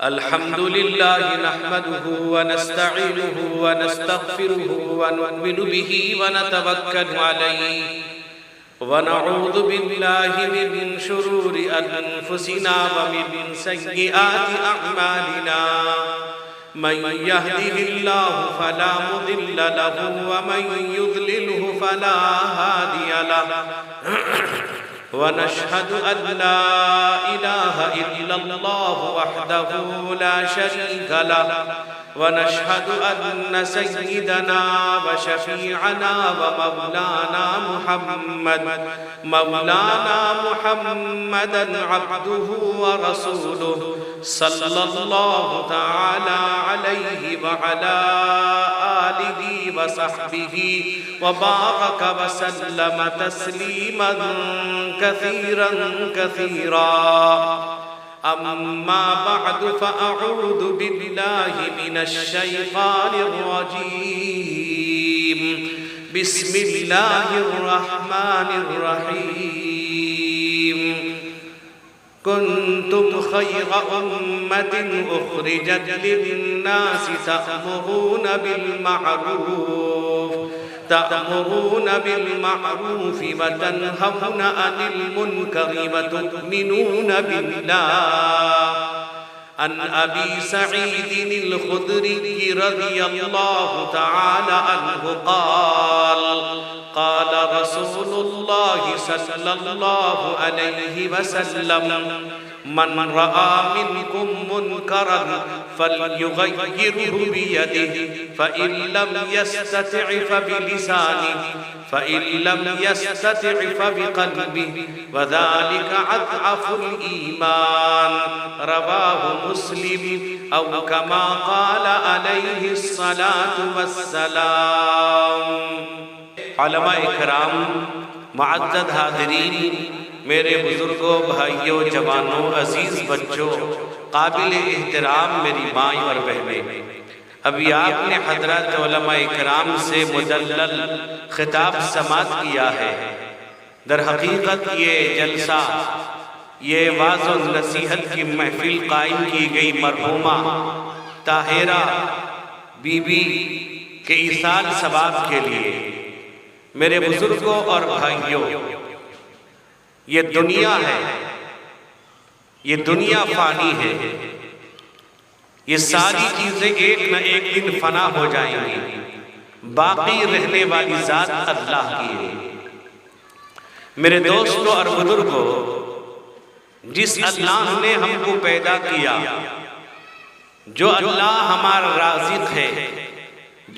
الحمدللہ نحمده ونستعینه ونستغفره ونؤمن به ونتوکل علیہ ونعوذ باللہ من شرور انفسنا ومن سیئات اعمالنا من يهده الله فلا مضل له ومن يضلله فلا هادي له ونشهد أن لا إله إلا الله وحده لا شريك له ونشهد أن سيدنا وشفيعنا ومولانا محمدا عبده ورسوله صلى الله تعالى عليه وعلى آله وصحبه وبارك وسلم تسليما كثيرا أما بعد فأعوذ بالله من الشيطان الرجيم بسم الله الرحمن الرحيم كنتم خير أمة أخرجت للناس تأمرون بالمعروف وتنهون عن المنكر وتؤمنون بالله عن أبي سعيد الخدري رضي الله تعالى عنه قال رسول الله صلى الله عليه وسلم من رأى منكم منكرا فليغيره بيده فإن لم يستطع فبلسانه فإن لم يستطع فبقلبه وذلك أضعف الإيمان رواه مسلم أو كما قال عليه الصلاة والسلام۔ علماء اکرام، معزز حاضرین، میرے بزرگوں، بھائیوں، جوانوں، عزیز بچوں، قابل احترام میری مائیں اور بہنیں، ابھی آپ نے حضرات علماء اکرام سے مدلل خطاب سماعت کیا ہے۔ در حقیقت یہ جلسہ، یہ واعظ و نصیحت کی محفل قائم کی گئی مرحومہ طاہرہ بی بی کے ایصال ثواب کے لیے۔ میرے بزرگوں اور بھائیوں، یہ دنیا ہے، یہ دنیا فانی ہے، یہ ساری چیزیں ایک نہ ایک دن فنا ہو جائیں گی، باقی رہنے والی ذات اللہ کی ہے۔ میرے دوستوں اور بزرگوں، جس اللہ نے ہم کو پیدا کیا، جو اللہ ہمارا رازق ہے،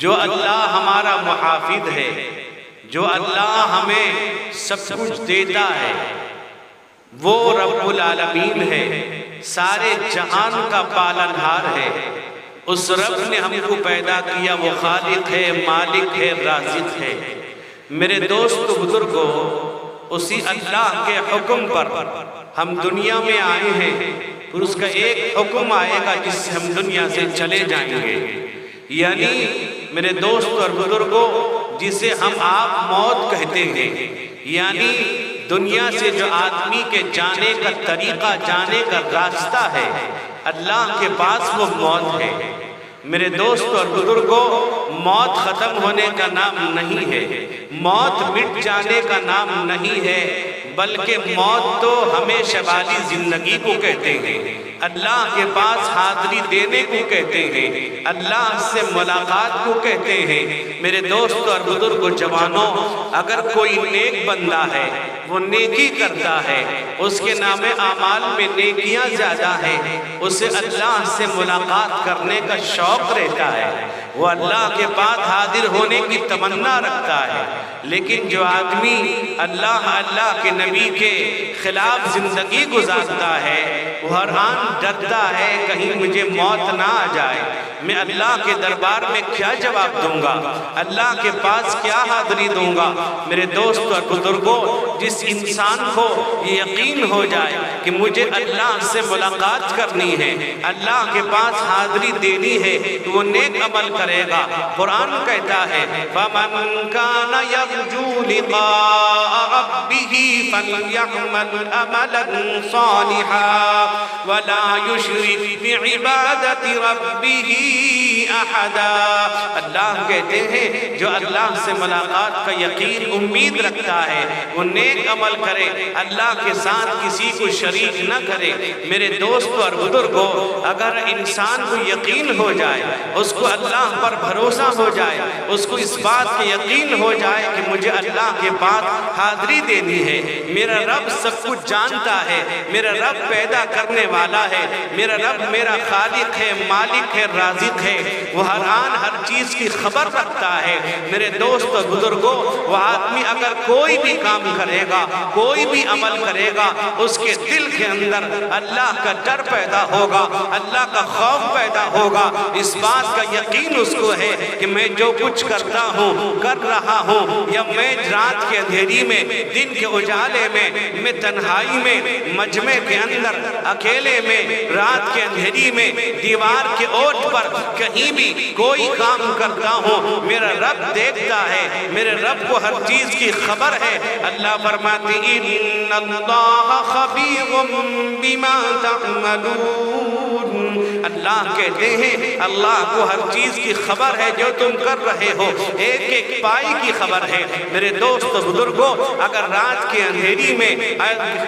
جو اللہ ہمارا محافظ ہے، جو اللہ ہمیں سب کچھ دیتا ہے، وہ رب العالمین ہے، سارے جہان کا پالنہار ہے۔ اس رب نے ہم کو پیدا کیا، وہ خالق ہے، مالک ہے، رازق ہے۔ میرے دوست بزرگوں، اسی اللہ کے حکم پر ہم دنیا میں آئے ہیں، پھر اس کا ایک حکم آئے گا جس سے ہم دنیا سے چلے جائیں گے۔ یعنی میرے دوست اور بزرگوں، جسے ہم آپ موت کہتے ہیں، یعنی دنیا سے جو آدمی کے جانے کا طریقہ، جانے کا راستہ ہے، اللہ کے پاس وہ موت ہے۔ میرے دوست اور بزرگوں، موت ختم ہونے کا نام نہیں ہے، موت مٹ جانے کا نام نہیں ہے، بلکہ موت تو ہمیشہ والی زندگی کو کہتے ہیں، اللہ کے پاس حاضری دینے کو کہتے ہیں، اللہ سے ملاقات کو کہتے ہیں۔ میرے دوست اور بزرگ جوانوں، اگر کوئی نیک بندہ ہے، وہ نیکی کرتا ہے، اس کے نام اعمال میں نیکیاں زیادہ ہیں، اسے اللہ سے ملاقات کرنے کا شوق رہتا ہے، وہ اللہ کے پاس حاضر ہونے کی تمنا رکھتا ہے۔ لیکن جو آدمی اللہ کے نبی کے خلاف زندگی گزارتا ہے، وہ ہر آن ڈرتا ہے کہیں مجھے موت نہ آ جائے، میں اللہ کے دربار میں کیا جواب دوں گا، اللہ کے پاس کیا حاضری دوں گا۔ میرے دوست اور بزرگوں، جس انسان کو یہ یقین ہو جائے کہ مجھے اللہ سے ملاقات کرنی ہے، اللہ کے پاس حاضری دینی ہے، تو وہ نیک عمل کرے گا۔ قرآن کہتا ہے فَمَنْ كَانَ يرجو لقاء ربه فليعمل عملا صالحا ولا يشرك بعبادة ربه احدا۔ اللہ کہتے ہیں جو اللہ سے ملاقات کا یقین امید رکھتا ہے وہ نیک عمل کرے، اللہ کے ساتھ کسی کو شریک نہ کرے۔ میرے دوستو اور بزرگو، اگر انسان کو یقین ہو جائے، اس کو اللہ پر بھروسہ ہو جائے، اس کو اس بات کے یقین ہو جائے کہ مجھے اللہ کے پاس حاضری دینی ہے، میرا رب سب کچھ جانتا ہے، میرا رب پیدا کرنے والا ہے، میرا رب میرا خالق ہے، مالک ہے، رازق ہے، وہ ہر آن ہر چیز کی خبر رکھتا ہے۔ میرے دوست اور بزرگوں، وہ آدمی اگر کوئی بھی کام کرے گا، کوئی بھی عمل کرے گا، اس کے دل کے اندر اللہ کا ڈر پیدا ہوگا، اللہ کا خوف پیدا ہوگا، اس بات کا یقین اس کو ہے کہ میں جو کچھ کرتا ہوں، کر رہا ہوں، یا میں رات کے اندھیری میں، دن کے اجالے میں تنہائی میں، مجمع کے اندر، اکیلے میں، رات کے اندھیری میں، دیوار کے اوٹ پر کہیں بھی کوئی کام کرتا ہوں، میرا رب دیکھتا ہے، میرے رب کو ہر چیز کی خبر ہے۔ اللہ فرماتے ان اللہ خبیر بما تعملون، اللہ کہتے ہیں اللہ کو ہر چیز کی خبر ہے جو تم کر رہے ہو، ایک ایک پائی کی خبر ہے۔ میرے دوست بزرگوں، اگر رات کے اندھیری میں،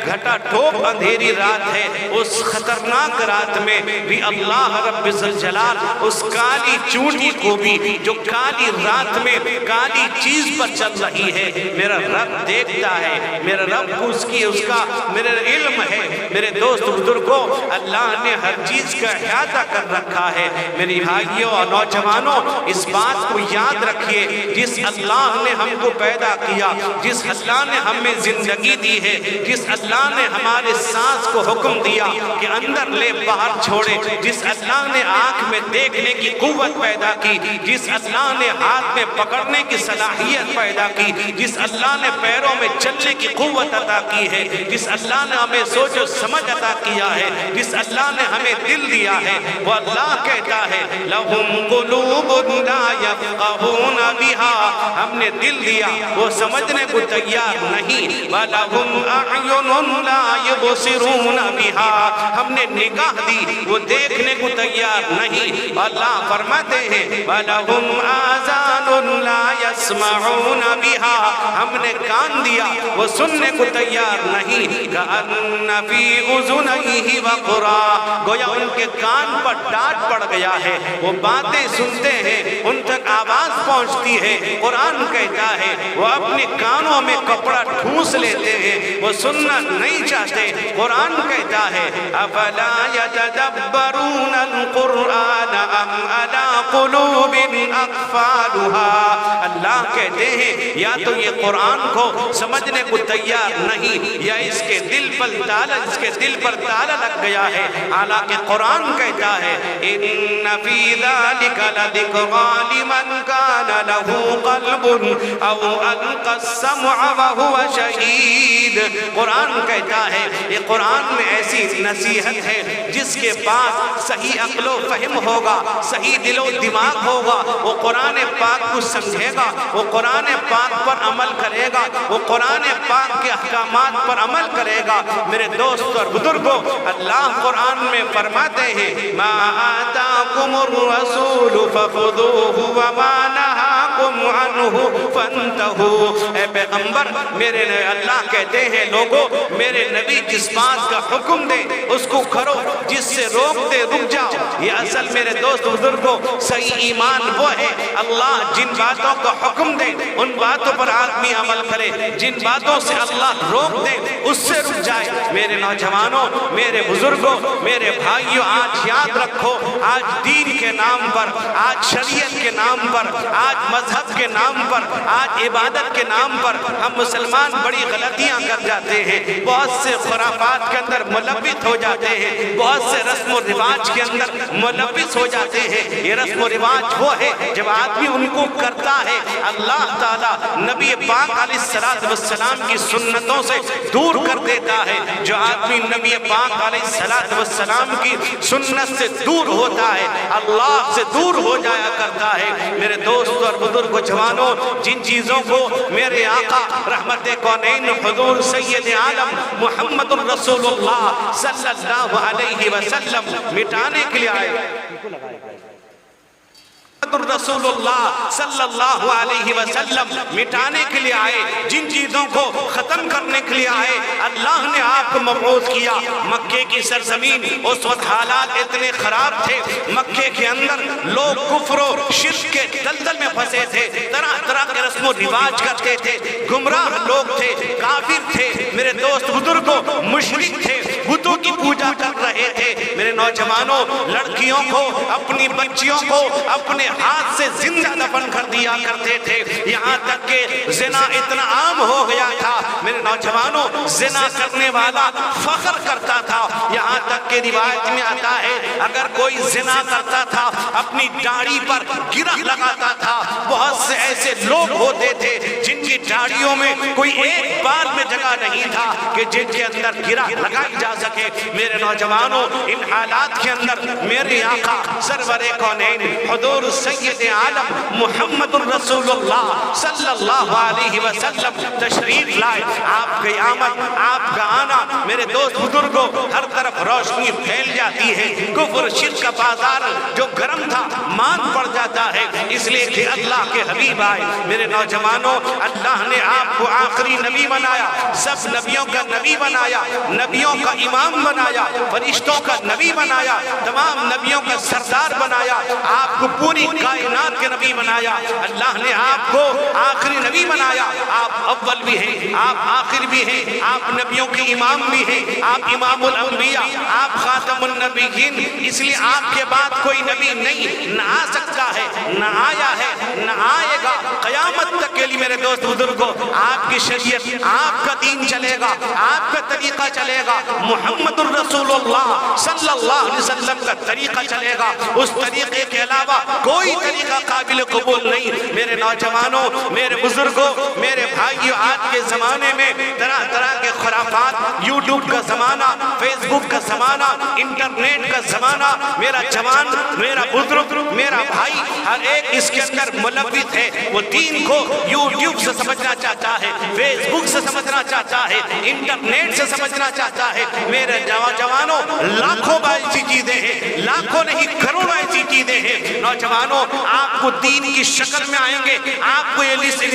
گھٹا ٹوپ اندھیری رات ہے، اس خطرناک رات میں بھی اللہ رب الجلال اس کالی چونٹی کو بھی جو کالی رات میں کالی چیز پر چل رہی ہے، میرا رب دیکھتا ہے، میرا رب کو اس کا میرا علم ہے۔ میرے دوست بزرگوں، اللہ نے ہر چیز کا احاطہ کر رکھا ہے۔ میری بھائیوں اور نوجوانوں، اس بات کو یاد رکھیے، جس اللہ نے ہم کو پیدا کیا، جس اللہ نے ہمیں زندگی دی ہے، جس اللہ نے ہمارے سانس کو حکم دیا کہ اندر لے باہر چھوڑے، جس اللہ نے آنکھ میں دیکھنے کی قوت پیدا کی، جس اللہ نے ہاتھ میں پکڑنے کی صلاحیت پیدا کی، جس اللہ نے پیروں میں چلنے کی قوت عطا کی ہے، جس اللہ نے ہمیں سوچ و سمجھ عطا کیا ہے، جس اللہ نے ہمیں دل دیا ہے، وہ اللہ کہتا ہے لَهُمْ قُلُوبٌ لَا يَفْقَهُونَ بِهَا، ہم نے دل دیا، وہ سمجھنے کو تیار نہیں، وَلَهُمْ أَعْيُنٌ لَا يُبْصِرُونَ بِهَا، ہم نے نگاہ دی، وہ دیکھنے کو تیار نہیں۔ اللہ فرماتے ہیں وَلَهُمْ آذَانٌ لَا يَسْمَعُونَ بِهَا، ہم نے کان دیا، وہ سننے کو تیار نہیں۔ كَأَنَّ فِي أُذُنَيْهِ وَقْرًا، گویا ان کے کان پر ڈاٹ پڑ گیا ہے، وہ باتیں سنتے ہیں، ان تک آواز پہنچتی ہے۔ قرآن کہتا ہے وہ اپنے کانوں میں کپڑا ٹھونس لیتے ہیں، وہ سننا نہیں چاہتے۔ قرآن کہتا ہے افلا يتدبرون القرآن ام على قلوب اقفالها، اللہ کہتے ہیں یا تو یہ قرآن کو سمجھنے کو تیار نہیں، یا اس کے دل پر تالا لگ گیا ہے۔ حالانکہ قرآن کہتا ہے ان فی ذلک لذکری لمن کان له قلب او القى السمع وهو شہید، قرآن کہتا ہے یہ قرآن میں ایسی نصیحت ہے جس کے پاس صحیح عقل و فہم ہوگا، صحیح دل و دماغ ہوگا، وہ قرآن پاک کو سمجھے گا، وہ قرآن پاک پر عمل کرے گا، وہ قرآن پاک کے احکامات پر عمل کرے گا۔ میرے دوست اور بزرگوں، اللہ قرآن میں فرماتے ہیں ما آتاکم الرسول فخذوه وما نہاکم عنہ فانتہوا، اے پیغمبر میرے اللہ کہتے ہیں لوگوں میرے نبی جس بات کا حکم دے اس کو کرو، جس سے روک دے رک جاؤ۔ یہ اصل میرے دوست بزرگوں صحیح ایمان وہ ہے اللہ جن باتوں کا حکم دے ان باتوں پر آدمی عمل کرے، جن باتوں سے اللہ روک دے اس سے رک جائے۔ میرے نوجوانوں، میرے بزرگوں، میرے بھائیوں، آج یاد رکھو، آج دین کے نام پر، آج شریعت کے نام پر، آج مذہب کے نام پر، آج عبادت کے نام پر ہم مسلمان بڑی بڑی غلطیاں کر جاتے ہیں، بہت سے خرافات کے اندر ملوث ہو جاتے ہیں، بہت سے رسم و رواج کے اندر ملوث ہو جاتے ہیں۔ یہ رسم و رواج وہ ہے جب آدمی ان کو کرتا ہے اللہ تعالیٰ نبی پاک علیہ السلام کی سنتوں سے دور کر دیتا ہے۔ جو آدمی نبی پاک علیہ السلام کی سنت سے دور ہوتا ہے اللہ سے دور ہو جایا کرتا ہے۔ میرے دوست اور بزرگ جوانوں، جن چیزوں کو میرے آقا رحمت کونین حضور سید عالم محمد الرسول اللہ صلی اللہ علیہ وسلم مٹانے کے لیے آئے، رسول اللہ صلی اللہ علیہ وسلم مٹانے کے لیے آئے، جن چیزوں کو ختم کرنے کے لیے آئے اللہ نے آپ کو مبعوث کیا۔ مکے کی سرزمین اس وقت حالات اتنے خراب تھے، مکے کے اندر لوگ کفر و شرک کے دلدل میں پھنسے تھے، طرح طرح کے رسم و رواج کرتے تھے، گمراہ لوگ تھے، کافر تھے، میرے دوست بزرگوں مشرک تھے، بتوں کی پوجا کر رہے تھے۔ میرے نوجوانوں، لڑکیوں کو، اپنی بچیوں کو اپنے ہاتھ سے زندہ دفن کر دیا کرتے تھے، یہاں تک کہ زنا اتنا عام ہو گیا تھا۔ میرے نوجوانوں، زنا کرنے والا فخر کرتا تھا، یہاں تک کہ روایت میں آتا ہے اگر کوئی زنا کرتا تھا اپنی داڑھی پر گرہ لگاتا تھا۔ بہت سے ایسے لوگ ہوتے تھے جن کی داڑھیوں میں کوئی ایک بال میں جگہ نہیں تھا کہ جن کے اندر گرہ لگائی جا سکے۔ میرے نوجوانوں، ان حالات کے اندر میرے آقا سرور کونین حضور سید عالم محمد الرسول اللہ صلی اللہ علیہ وسلم تشریف لائے۔ آپ کی آمد، آپ کا آنا میرے دوست بزرگوں ہر طرف روشنی پھیل جاتی ہے۔ کفر شرک کا بازار جو گرم تھا مان پڑ جاتا ہے، اس لیے کہ اللہ کے حبیب آئے۔ میرے نوجوانوں، اللہ نے آپ کو آخری نبی بنایا، سب نبیوں کا نبی بنایا، نبیوں کا امام بنایا، فرشتوں کا نبی بنایا، تمام نبیوں کا سردار بنایا، آپ کو پوری کائنات کے نبی بنایا۔ اللہ نے آپ کو آخری نبی بنایا، آپ اول بھی ہیں، آپ آخر بھی ہیں، آپ نبیوں کے امام بھی ہیں، آپ امام الانبیاء، آپ خاتم النبیین۔ اس لیے آپ کے بعد کوئی نبی نہیں، نہ آ سکتا ہے، نہ آیا ہے، نہ آئے گا قیامت تک کے لیے۔ میرے دوست بزرگوں، آپ کی شریعت، آپ کا دین چلے گا، آپ کا طریقہ چلے گا، محمد الرسول اللہ صلی اللہ علیہ وسلم کا طریقہ چلے گا، اس طریقے کے علاوہ کوئی طریقہ قابل قبول نہیں۔ میرے نوجوانوں، میرے بزرگوں، میرے بھائیوں، آج کے زمانے میں طرح طرح کے خرافات، یوٹیوب کا زمانہ، فیس بک کا زمانہ، انٹرنیٹ کا زمانہ، میرا جوان، میرا بزرگ، میرا بھائی ہر ایک اس کے اندر ملوث ہے۔ وہ دین کو یوٹیوب سے سمجھنا چاہتا ہے، فیس بک سے سمجھنا چاہتا ہے، انٹرنیٹ سے سمجھنا چاہتا ہے۔ میرے نوجوانوں، لاکھوں ایسی چیزیں ہیں، لاکھوں نہیں کروڑوں ایسی چیزیں ہیں۔ نوجوانوں، آپ کو دین کی شکل میں آئیں گے، آپ کو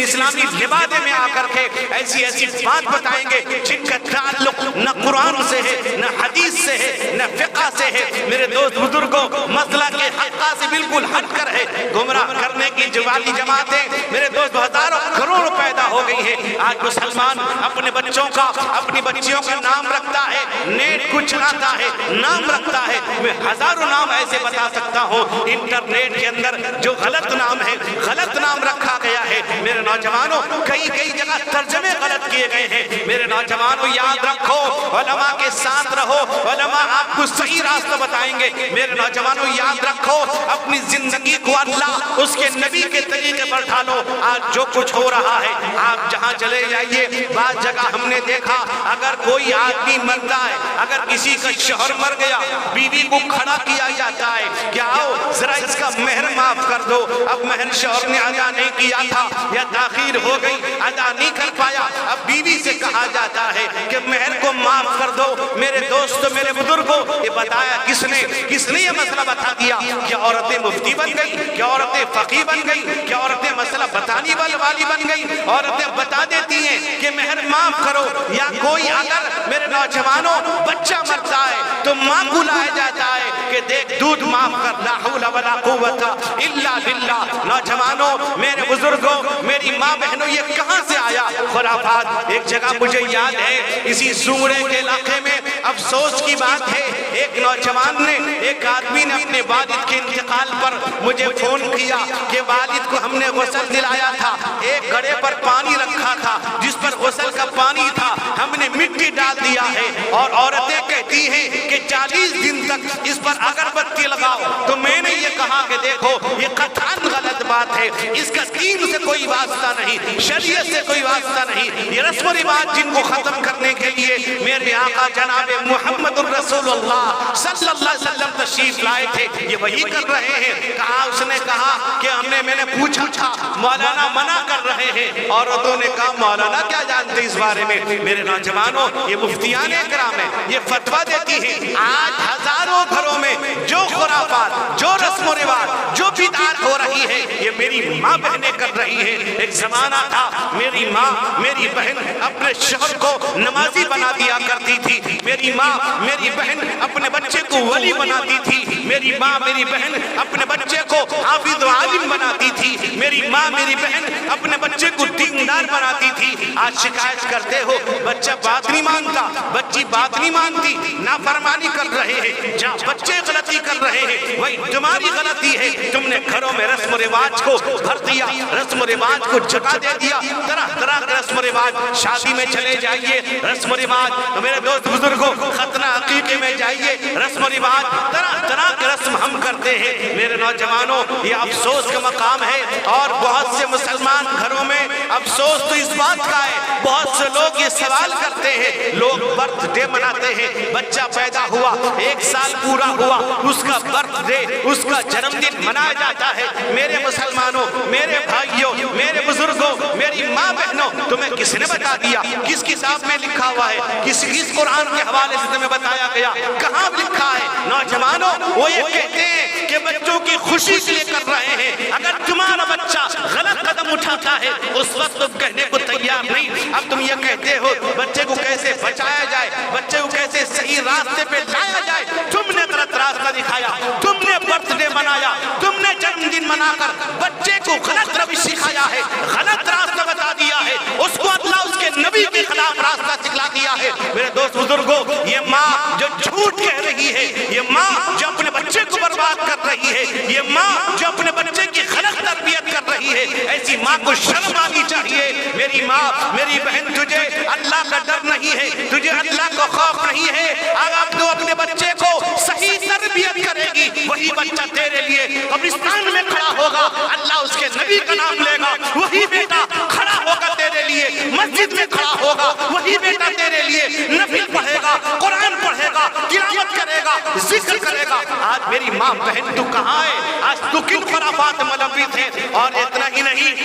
اسلامی لبادے میں آ کر کے ایسی ایسی بات بتائیں گے جن کا تعلق نہ قرآن سے ہے، نہ حدیث سے ہے، نہ فقہ سے ہے۔ میرے دوست بزرگوں، مسئلہ کے حقہ سے بالکل ہٹ کر ہے۔ گمراہ کرنے کی جوالی جماعتیں میرے دوست ہزاروں کروڑوں پیدا ہو گئی ہیں۔ آج مسلمان اپنے بچوں کا، اپنی بچیوں کا نام رکھتا ہے، نیٹ کو چلاتا ہے، نام رکھتا ہے۔ میں ہزاروں نام ایسے بتا سکتا ہوں انٹرنیٹ کے اندر جو غلط نام ہے، غلط نام رکھا گیا ہے۔ میرے نوجوانوں، کئی جگہ ترجمے غلط کیے گئے ہیں۔ میرے نوجوانوں، یاد رکھو، علماء کے ساتھ رہو، علماء آپ کو صحیح راستہ بتائیں گے۔ میرے نوجوانوں، یاد رکھو، اپنی زندگی کو اللہ اس کے نبی کے طریقے پر ڈھالو۔ آج جو کچھ ہو رہا ہے، آپ جہاں چلے جائیے، بعض جگہ ہم نے دیکھا اگر کوئی آدمی مرتا ہے، اگر کسی کا شوہر مر گیا، بیوی کو کھڑا کیا جاتا ہے کہ آؤ ذرا اس کا مہر معاف کر دو۔ اب مہر شوہر نے ادا نہیں کیا تھا یا تاخیر ہو گئی، ادا نہیں کر پایا، اب بیوی سے کہا جاتا ہے کہ مہر کو معاف کر دو۔ میرے دوستو، میرے بزرگوں، یہ بتایا کس نے یہ مسئلہ بتا دیا؟ کیا عورتیں مفتی بن گئی؟ کیا عورتیں فقیہ بن گئی؟ کیا عورتیں مسئلہ بتانے والی بن گئی؟ عورتیں بتا دیتی ہیں کہ مہر معاف کرو، یا کوئی اگر میرے نوجوانوں بچہ مرتا ہے تو ماں کو لایا جاتا ہے کہ دیکھ دودھ معاف کر، لا حول ولا قوت الا باللہ۔ نوجوانوں، میرے بزرگوں، میری ماں بہنوں، یہ کہاں سے آیا خرافات؟ ایک جگہ مجھے یاد ہے، اسی سوڑے کے علاقے میں افسوس کی بات ہے ایک نوجوان نے ایک آدمی نے اپنے والد کے انتقال پر مجھے فون کیا کہ والد کو ہم نے غسل دلایا تھا، ایک گھڑے پر پانی رکھا تھا جس پر غسل کا پانی تھا، ہم نے مٹی ڈال دیا ہے اور عورتیں کہتی ہیں کہ 40 دن تک اس پر اگربتی لگاؤ۔ تو میں نے یہ کہا کہ دیکھو یہ قطعاً غلط بات ہے، اس کا دین سے کوئی واسطہ نہیں، شریعت سے کوئی واسطہ نہیں۔ یہ رسم و رواج جن کو ختم کرنے کے لیے میرے آقا جناب محمد الرسول اللہ صلی اللہ علیہ وسلم تشریف لائے تھے، یہ وہی کر رہے ہیں۔ کہا اس نے کہا کہ میں نے پوچھا تھا مولانا منع کر رہے ہیں، عورتوں نے کہا مولانا کیا جانتے اس بارے میں؟ میرے نوجوانوں یہ مفتیان اکرام ہیں، یہ فتویٰ دیتی ہیں۔ آج ہزاروں گھروں میں جو خرافات، جو رسم و رواج، جو بدعت ہو رہی ہے یہ میری ماں بہنیں کر رہی ہیں۔ ایک زمانہ تھا میری ماں میری بہن اپنے شوہر کو نمازی بنا دیا کرتی تھی، میری ماں میری بہن اپنے بچے کو ولی بناتی تھی، میری ماں میری بہن اپنے بچے کو حافظ و عالم بناتی تھی، میری ماں میری بہن اپنے بچے کو دیندار بناتی تھی۔ آج شکایت کرتے ہو بچہ بات نہیں مانتا، بچی بات نہیں مانتی، نافرمانی کر رہے ہیں، جہاں بچے غلطی کر رہے ہیں وہی تمہاری غلطی ہے۔ تم نے گھروں میں رسم و رواج کو بھر دیا، رسم و رواج کو جگہ دے دیا، طرح طرح کے رسم و رواج۔ شادی میں چلے جائیے رسم و رواج، میرے دوست بزرگوں ختنہ عقیقے میں جائیے رسم و رواج، طرح طرح کے رسم ہم کرتے ہیں۔ میرے نوجوانوں یہ افسوس کا مقام ہے، اور بہت سے مسلمان گھروں میں افسوس تو اس بات کا ہے، بہت سے لوگ یہ سوال کرتے ہیں، لوگ برتھ ڈے مناتے ہیں، بچہ پیدا ہوا 1 سال پورا ہوا اس کا برتھ ڈے، اس کا جنم دن منایا جاتا ہے۔ میرے مسلمانوں، میرے بھائیوں، میرے بزرگوں، میری ماں بہنوں، تمہیں کس نے بتا دیا؟ کس کتاب میں لکھا ہوا ہے؟ کس قرآن کے حوالے سے تمہیں بتایا گیا؟ کہاں لکھا ہے؟ نوجوانوں وہ یہ کہتے ہیں کہ بچوں کی خوشی کے لیے کر رہے ہیں، اگر تمہارا بچہ غلط قدم اٹھاتا ہے اس وقت تم کہنے کو تیار نہیں۔ اب تم یہ کہتے ہو بچے کو کیسے بچایا جائے، بچے کو کیسے صحیح راستے پہ لایا جائے۔ تم نے غلط راستہ دکھایا، تم نے برتھ ڈے منایا، تم نے جنم دن منا کر بچے کو غلط روش سکھایا ہے، غلط راستہ بتا دیا ہے، اس کو اللہ اس کے نبی کے خلاف راستہ سکھلا دیا ہے۔ میرے دوست بزرگوں، یہ ماں جو جھوٹ کہہ رہی ہے، یہ ماں جو اپنے بچے کو برباد کر رہی ہے، یہ ماں جو اپنے بچے کی غلط تربیت کر رہی ہے، ایسی ماں کو شرم آنی چاہیے۔ میری ماں میری بہن، تجھے اللہ کا ڈر نہیں ہے، تجھے اللہ کا خوف نہیں ہے، اگر تو اپنے بچے کو صحیح تربیت کرے گی وہی بچہ تیرے لیے قبرستان میں کھڑا ہوگا، اللہ اس کے نبی کا نام لے گا، وہی بیٹا کھڑا ہوگا تیرے لیے، مسجد میں کھڑا ہوگا، وہی بیٹا تیرے لیے نفل پڑھے گا، قرآن پڑھے گا، تلاوت کرے گا، ذکر کرے گا۔ آج میری ماں بہن تو کہاں ہے؟ آج تو کن خرافات ملوث ہے؟ اور اتنا ہی نہیں،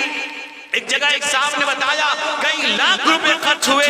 ایک جگہ ایک صاحب نے بتایا کئی لاکھ روپے خرچ ہوئے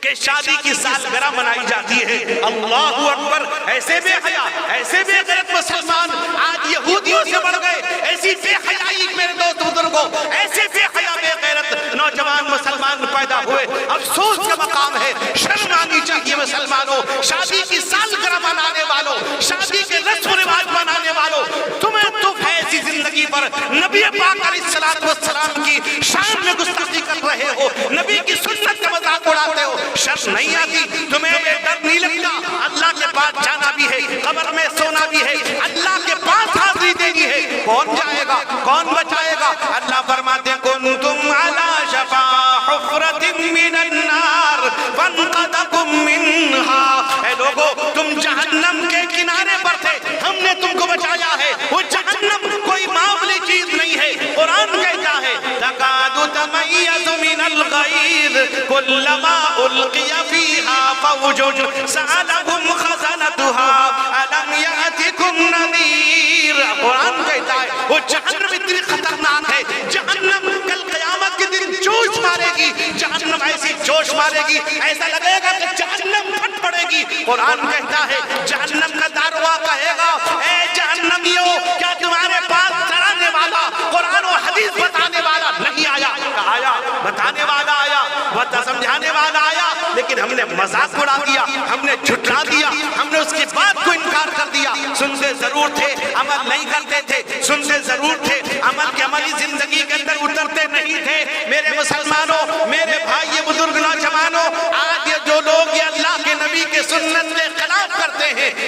کہ شادی کی سالگرہ منائی جاتی ہے۔ اللہ اکبر! ایسے بے حیا، ایسے بے غیرت مسلمان آج یہودیوں سے بڑھ گئے۔ ایسی بے حیائی میرے دوست بزرگوں، ایسے بے حیا بے غیرت نوجوان مسلمان پیدا ہوئے، افسوس کا مقام ہے۔ شرم آنی چاہیے مسلمانوں، شادی کی سالگرہ منانے والوں، شادی کے رسم و رواج منانے والوں، تمہیں تو ایسی زندگی پر نبی پاک علیہ السلام کی شان میں گستاخی کر رہے ہو، نبی کی سنت کا مذاق اڑاتے ہو، شرم نہیں آتی؟ تمہیں یہ ڈر نہیں لگتا اللہ کے پاس جانا بھی ہے، قبر میں سونا بھی ہے، اللہ کے پاس حاضری دینی ہے؟ کون جائے گا؟ کون بچائے گا؟ اللہ فرماتے ہیں کنتم علی شفا حفرۃ من النار فانقذکم منها۔ اے لوگو تم جہنم کے کنارے پر تھے، ہم نے تم کو بچایا ہے۔ وہ جہنم کوئی معمولی چیز نہیں ہے، قرآن کہتا ہے تکاد تمیز من الغیظ کلما القی فیہا فوج سألہم خزنتها الم یأتکم نذیر۔ قرآن کہتا ہے وہ جہنم اتنی خطرناک ہے، جہنم کل قیامت کے دن جوش مارے گی، جہنم ایسی جوش مارے گی ایسا لگے گا کہ جہنم پھٹ پڑے گی۔ قرآن کہتا ہے جہنم کا داروغہ کہے گا اے جہنمیوں کیا تمہارے پاس ڈرانے والا قرآن و حدیث بتانے والا نہیں آیا؟ آیا، بتانے والا آیا، سمجھانے والا آیا، لیکن ہم نے مذاق اڑا دیا، ہم نے جھٹلا دیا، ہم نے اس کی بات کو انکار کر دیا۔ سنتے ضرور تھے، عمل نہیں کرتے تھے، سنتے ضرور تھے، عمل کے عملی زندگی کے اندر اترتے نہیں تھے۔ میرے مسلمانوں، میرے بھائی بزرگ نوجوانوں، آج یہ جو لوگ یہ اللہ کے نبی کے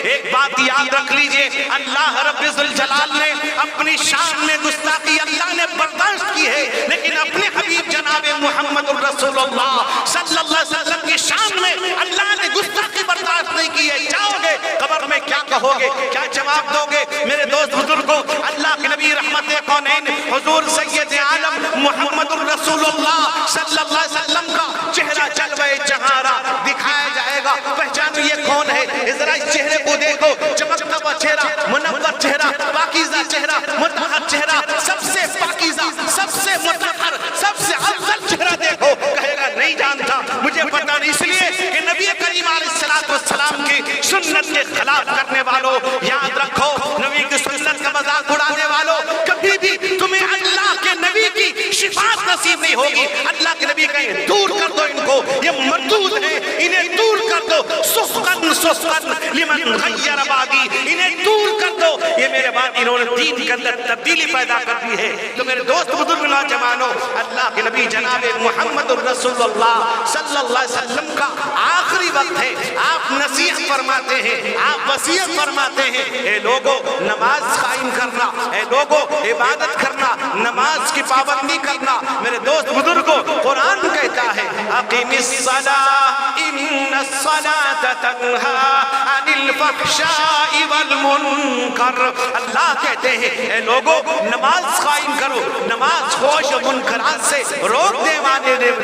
ایک بات یاد رکھ لیجئے، اللہ رب ذوالجلال نے اپنی شان میں گستاخی اللہ نے برداشت کی ہے، لیکن اپنے حبیب جناب محمد الرسول اللہ صلی اللہ علیہ وسلم کی شان میں اللہ نے گستاخی برداشت نہیں کی ہے۔ جاؤ گے قبر میں کیا کہو گے، کیا جواب دو گے؟ میرے دوست بزرگوں، اللہ کے نبی رحمت کونین حضور سید عالم محمد الرسول اللہ صلی اللہ علیہ وسلم کا چہرہ جلوہ جہارا دکھایا جائے گا۔ پہچانو یہ کون ہے؟ ذرا اس چہرے کو دیکھو، چمکتا ہوا چہرہ، منور چہرہ، پاکیزہ چہرہ، مطہر چہرہ، سب سے پاکیزہ، سب سے مطہر، سب سے افضل چہرہ دیکھو، کہے گا نہیں جانتا، مجھے پتہ نہیں، اس لیے کہ نبی کریم علیہ السلام کی سنت کے خلاف کرنے والوں، یاد رکھو نبی کی سنت کا مذاق اڑانے والوں، کبھی بھی تمہیں اللہ کے نبی کی شفاعت نصیب نہیں ہوگی۔ اللہ کے نبی کہیں دور کر دو ان کو، یہ مردود ہیں، انہیں دور کر دو، سسقن سسقن لمن غیر بعدی، انہیں دور کر دو، یہ میرے بعد انہوں نے دین کے اندر تبدیلی پیدا کر دی ہے۔ تو میرے دوست بزرگ نوجوانوں، اللہ کے نبی جناب محمد الرسول اللہ صلی اللہ علیہ وسلم کا آخری وقت ہے، آپ نصیحت فرماتے ہیں، آپ وصیت فرماتے ہیں، اے لوگوں نماز قائم کرنا، اے لوگوں عبادت کرنا، نماز کی پابندی کرنا۔ میرے دوست بزرگوں، قرآن کہتا ہے اقیم الصلاۃ ان الصلاۃ تنہی عن الفحشاء والمنکر، اللہ کہتے ہیں اے لوگوں نماز قائم کرو، نماز فحش و منکرات سے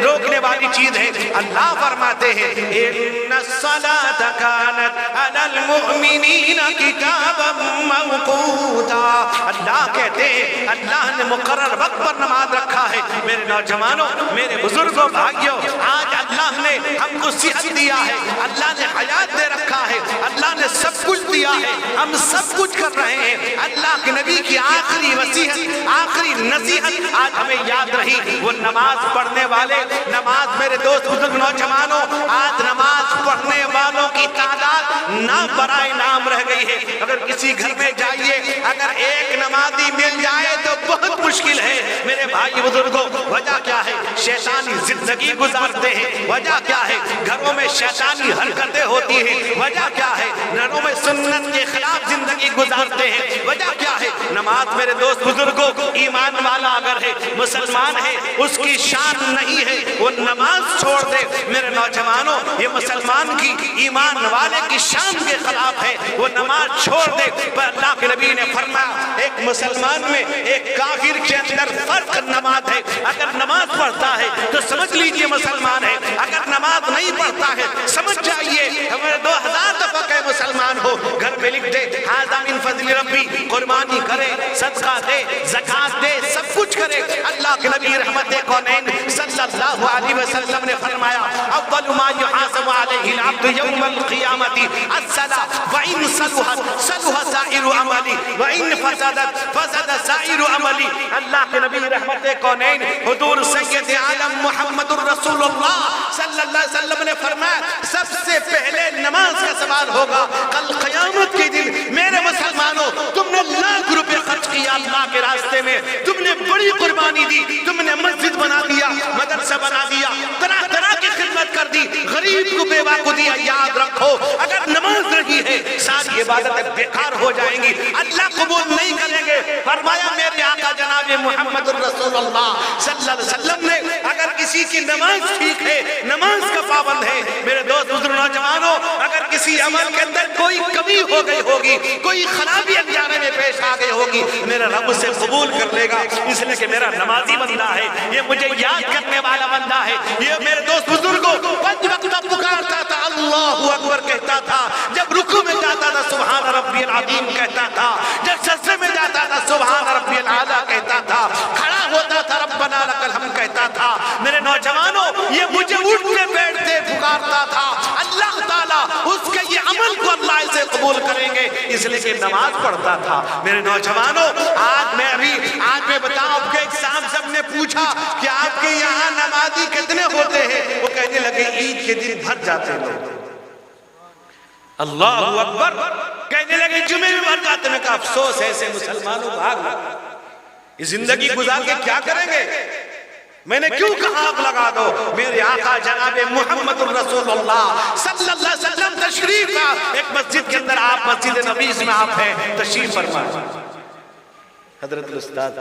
روکنے والی چیز ہے۔ اللہ فرماتے ہیں ان الصلاۃ کانت علی المؤمنین کتابا موقوتا، اللہ کہتے ہیں اللہ نے مقرر وقت پر نماز رکھا ہے۔ میرے نوجوانوں، میرے بزرگوں، بھائیوں، آج اللہ نے ہم کو صحت دیا ہے، اللہ نے حیات دے رکھا ہے، اللہ نے سب کچھ دیا ہے، ہم سب کچھ کر رہے ہیں۔ اللہ کے نبی کی آخری وصیت، آخری نصیحت آج ہمیں یاد رہی، وہ نماز پڑھنے والے، نماز میرے دوست بزرگ نوجوانوں، آج نماز پڑھنے والوں کی تعداد نام برائے نام رہ گئی ہے۔ اگر کسی گھر میں جائیے، اگر ایک نمازی مل جائے تو بہت مشکل ہے۔ میرے بھائی بزرگوں، وجہ کیا ہے؟ شیطانی زندگی گزارتے ہیں۔ وجہ کیا ہے؟ گھروں میں شیطانی حرکتیں ہوتی ہیں۔ وجہ کیا ہے؟ گھروں میں سنت کے خلاف زندگی گزارتے ہیں۔ وجہ کیا ہے؟ نماز میرے دوست بزرگوں، ایمان والا اگر ہے، مسلمان ہے، اس کی شان نہیں ہے، وہ نماز چھوڑ دے۔ میرے نوجوانوں، یہ مسلمان کی، ایمان والے کی شان کے خلاف ہے، وہ نماز چھوڑ دے۔ پر اللہ کے نبی نے فرمایا ایک مسلمان میں ایک کافر کے اندر فرق نماز ہے۔ اگر نماز پڑھتا ہے تو سمجھ لیجئے مسلمان ہے، اگر نماز نہیں پڑھتا ہے سمجھ جائیے ہمارے 2000 دفعہ کہ مسلمان ہو، گھر میں لکھ دے ھذا من فضل ربی، قربانی کرے، صدقہ دے، زکات دے، سب کچھ کرے۔ اللہ کے نبی رحمت کونین صلی اللہ علیہ وسلم نے فرمایا اول ما یحاسب علیہ العبد یوم القیامت الصلاۃ وان صلحت صلح سائر عملی وان فسدت فسد سائر عملی۔ اللہ کے نبی رحمت کونین حضور سید عالم محمد الرسول اللہ صلی اللہ علیہ وسلم نے فرمایا سب سے پہلے نماز کا سوال ہوگا کل قیامت کے دن۔ میرے مسلمانوں، تم نے لاکھ روپے خرچ کیا اللہ کے راستے میں، تم نے بڑی قربانی دی، تم نے مسجد بنا دیا، مدرسہ بنا دیا، طرح طرح کی خدمت کر دی، غریب کو بیوہ کو دیا۔ یاد رکھو اگر نماز نہیں ہے ساری عبادتیں بیکار ہو جائیں گی، اللہ قبول نہیں کریں گے۔ فرمایا میرے آقا جناب محمد الرسول اللہ صلی اللہ علیہ وسلم نے اگر کسی کی نماز ٹھیک ہے، نماز کا پابند ہے، میرے دوست بزرگ نوجوانوں، اگر کسی عمل کے اندر کوئی کمی ہو گئی ہوگی، کوئی خرابی انجانے میں پیش آ گئی ہوگی، میرے رب سے قبول کر لے گا، اس لیے کہ میرا نمازی بندہ ہے، یہ مجھے یاد کرنے والا بندہ ہے۔ یہ میرے دوست بزرگوں 5 وقت پکارتا تھا، اللہ اکبر کہتا تھا، جب رکوع میں جاتا تھا سبحان ربی العظیم کہتا تھا، جب سجدے میں جاتا تھا سبحان ربی الاعلیٰ کہتا تھا، کھڑا ہوتا تھا ربنا لک الحمد کہتا تھا۔ میرے نوجوانوں، یہ مجھے اٹھتے بیٹھتے پکارتا تھا، اللہ تعالیٰ اس کے یہ عمل کو اللہ سے قبول کریں گے، اس لیے کہ نماز پڑھتا تھا۔ میرے نوجوانوں، آج میں بتاؤں، آپ کے ایک صاحب سب نے پوچھا کہ آپ کے یہاں نمازی کتنے ہوتے ہیں؟ وہ کہنے لگے عید کے دن بھر جاتے ہیں۔ اللہ اکبر کہنے لگے جمعے میں بھر جاتے ہیں۔ میں کہا افسوس ہے ایسے مسلمانوں بھاگ یہ زندگی گزار کے کیا کریں گے؟ میں نے کیوں کہا آگ لگا دو؟ میرے آقا جناب محمد الرسول اللہ صلی اللہ اللہ علیہ وسلم تشریف لا، ایک مسجد کے اندر آپ مسجد نبی میں آپ ہیں، تشریف فرمائے. حضرت الاستاذ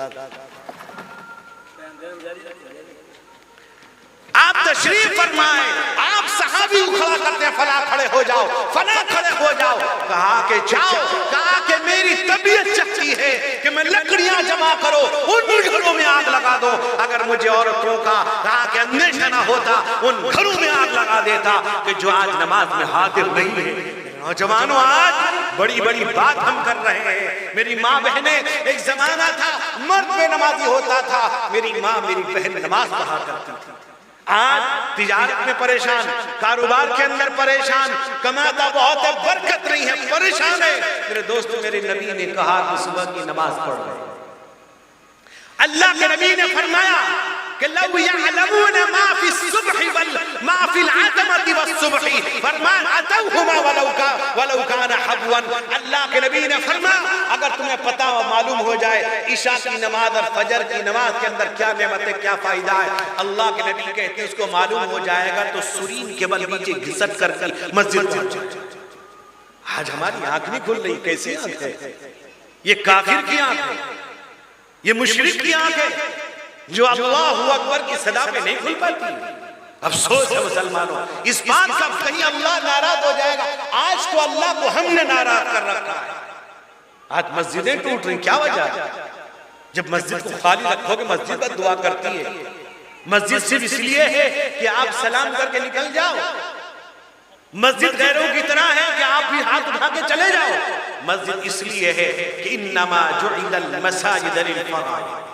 آپ تشریف فرمائے، آپ صحابی کو کھڑا کرتے ہیں، فلاں کھڑے ہو جاؤ، فلاں کھڑے ہو جاؤ. کہا کہ جاؤ، کہا کہ میری طبیعت چاہتی ہے کہ میں لکڑیاں جمع کرو، ان گھروں میں آگ لگا دو. اگر مجھے عورتوں کا کہا کہ اندیشہ نہ ہوتا، ان گھروں میں آگ لگا دیتا کہ جو آج نماز میں حاضر نہیں ہے. نوجوانوں آج بڑی بڑی بات ہم کر رہے ہیں. میری ماں بہنیں، ایک زمانہ تھا مرد بے نمازی ہوتا تھا، میری ماں میری بہن نماز پڑھا کرتی تھی. آج تجارت میں پریشان، کاروبار کے اندر پریشان، کماتا بہت ہے برکت نہیں ہے، پریشان ہے. میرے دوستو، میرے نبی نے کہا کہ صبح کی نماز پڑھ رہے. اللہ کے نبی نے فرمایا کہ لو یعلمون ما فی الصبح ما فی العتمۃ والصبح فرمایا اتوہما ولو کان حبوا. اللہ کے نبی نے فرمایا اگر تمہیں پتا و معلوم ہو جائے عشاء کی نماز اور فجر کی نماز کے اندر کیا نعمت ہے، کیا فائدہ ہے، اللہ کے نبی کہتے ہیں اس کو معلوم ہو جائے گا تو سرین کے بل نیچے گھسٹ کر کے مسجد پہنچ جائے. آج ہماری آنکھ نہیں کھل رہی. کیسے آنکھ ہے؟ یہ کافر کی آنکھ ہے، یہ مشرک کی آنکھ ہے جو اللہ اکبر کی صدا پہ نہیں کھل پاتی. افسوس ہے مسلمانوں اس بات کا، کہیں اللہ ناراض ہو جائے گا. آج تو اللہ کو ہم نے ناراض کر رکھا ہے. آج مسجدیں ٹوٹ رہی، کیا وجہ ہے؟ جب مسجد کو خالی رکھو گے مسجد پر دعا کرتی ہے. مسجد صرف اس لیے ہے کہ آپ سلام کر کے نکل جاؤ. مسجد غیروں کی طرح ہے کہ آپ بھی ہاتھ اٹھا کے چلے جاؤ. مسجد اس لیے ہے کہ انما جعل المساجد للفرائض.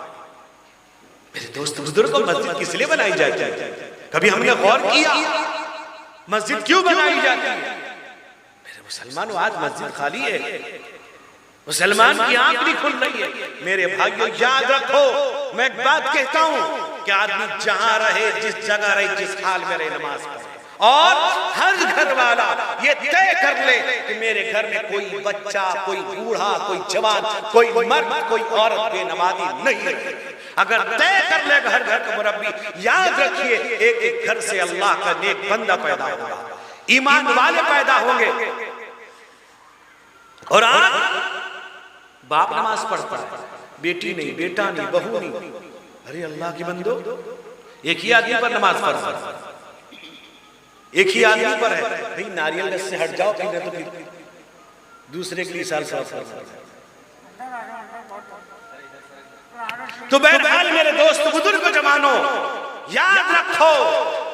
میرے دوست بزرگوں، مسجد کس لیے بنائی جاتی ہے؟ کبھی ہم نے غور کیا مسجد کیوں بنائی جاتی ہے؟ میرے مسلمانوں آج مسجد خالی ہے، مسلمان کی آنکھ نہیں کھل رہی ہے. میرے بھائیو یاد رکھو، میں ایک بات کہتا ہوں کہ آدمی جہاں رہے، جس جگہ رہے، جس حال میں رہے، نماز پڑھے. اور ہر گھر والا یہ طے کر لے کہ میرے گھر میں کوئی بچہ، کوئی بوڑھا، کوئی جوان، کوئی مرد، کوئی عورت بے نمازی نہیں ہے. اگر طے کر لے گا ہر گھر کا مربی، یاد رکھیے ایک ایک گھر سے اللہ کا نیک بندہ پیدا ہوگا، ایمان والے پیدا ہوں گے. اور آج باپ نماز پڑھتا ہے، بیٹی نہیں، بیٹا نہیں، بہو نہیں. ارے اللہ کی بندو، ایک ہی آدمی پر نماز پڑھتا ہے، ایک ہی آدمی پر ہے. بھئی ناریل سے ہٹ جاؤ، پھر دوسرے کے لیے سال سال فرماتا. تو بہرحال میرے دوست بزرگ جوانوں یاد رکھو،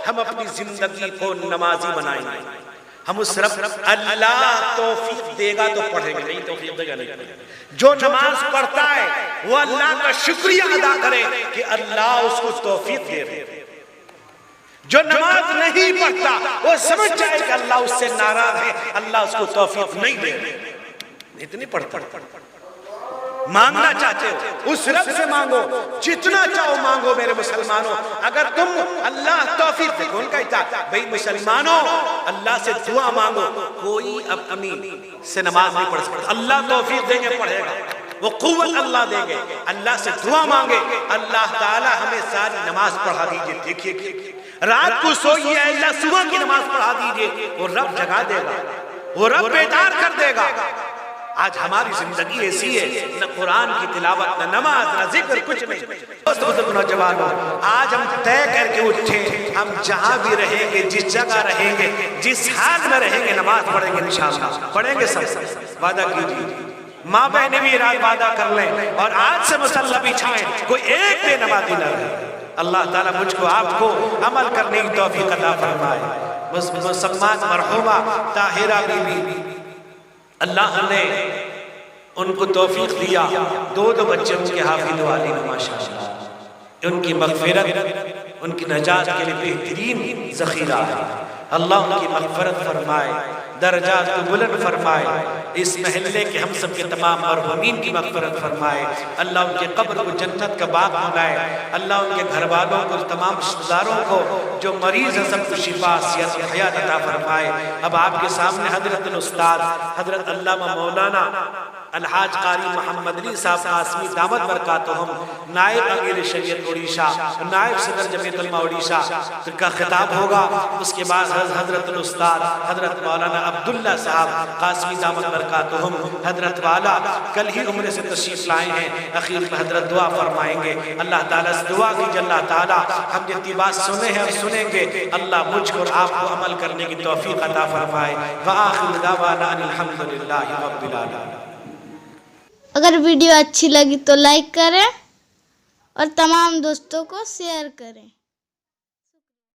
ہم اپنی زندگی کو نمازی بنائیں گے. ہم اس رب اللہ توفیق دے گا تو پڑھیں گے، نہیں توفیق دے گا نہیں پڑھیں گے. جو نماز پڑھتا ہے وہ اللہ کا شکریہ ادا کرے کہ اللہ اس کو توفیق دے رہے. جو نماز نہیں پڑھتا وہ سمجھ جائے کہ اللہ اس سے ناراض ہے، اللہ اس کو توفیق نہیں دے رہے. اتنی پڑھتا مانگنا چاہتے ہو اس رب سے مانگو، جتنا چاہو مانگو. میرے مسلمانوں اگر تم اللہ توفیق دے، کون کہتا بھئی مسلمانوں اللہ سے دعا مانگو. کوئی اپنی سے نماز نہیں پڑھ سکتا، اللہ توفیق دیں گے پڑھے گا، وہ قوت اللہ دیں گے. اللہ سے دعا مانگے، اللہ تعالی ہمیں ساری نماز پڑھا دیجئے. دیکھیے رات کو سوئیے، اللہ صبح کی نماز پڑھا دیجئے، وہ رب جگا دے گا، وہ رب بیدار کر دے گا. آج ہماری زندگی ایسی ہے، نہ قرآن کی تلاوت، نہ نماز، نہ ذکر، کچھ نہیں. دوست بزرگ نوجوانوں آج ہم طے کر کے اٹھے، ہم جہاں بھی رہیں گے، جس جگہ رہیں گے، جس حال میں رہیں گے، نماز پڑھیں گے انشاءاللہ. پڑھیں گے سب، وعدہ کیجیے. ماں بہنیں بھی وعدہ کر لیں اور آج سے مصلی بچھائیں، کوئی ایک بے نمازی نہ رہے. اللہ تعالیٰ مجھ کو آپ کو عمل کرنے کی توفیق عطا فرمائے. مسلمان مرحومہ طاہرہ بی بی، اللہ نے ان کو توفیق دیا، دو بچے ان کے حافظ والی ماشاءاللہ. ان کی مغفرت، ان کی نجات کے لیے بہترین ذخیرہ ہے. اللہ ان کی مغفرت فرمائے، درجات کو بلند فرمائے. اس محلے کے ہم سب کے تمام مرحومین کی مغفرت فرمائے. اللہ ان کے قبر کو جنت کا باغ بنائے. اللہ ان کے گھر والوں کو، تمام رشتہ داروں کو جو مریض ہیں سب کو شفا، صحت و حیات عطا فرمائے. اب آپ کے سامنے حضرت الاستاذ حضرت علامہ مولانا الحاج قاری محمد علی صاحب قاسمی دامت برکاتہم نائب امیر شریعت اڑیسہ نائب صدر جمعیت علماء اڑیسہ کا خطاب ہوگا. اس کے بعد حضرت الاستاذ حضرت مولانا عبداللہ صاحب قاسمی دامت برکاتہم حضرت والا کل ہی عمرے سے تشریف لائے ہیں. اخیر میں حضرت دعا فرمائیں گے. اللہ تعالیٰ سے دعا کیجئے اللہ تعالیٰ ہم جتنی بات سنے ہیں اور سنیں گے اللہ مجھ کو اور آپ کو عمل کرنے کی توفیق عطا فرمائے. وآخر دعوانا ان الحمدللہ رب العالمین. اگر ویڈیو اچھی لگی تو لائک کریں اور تمام دوستوں کو شیئر کریں.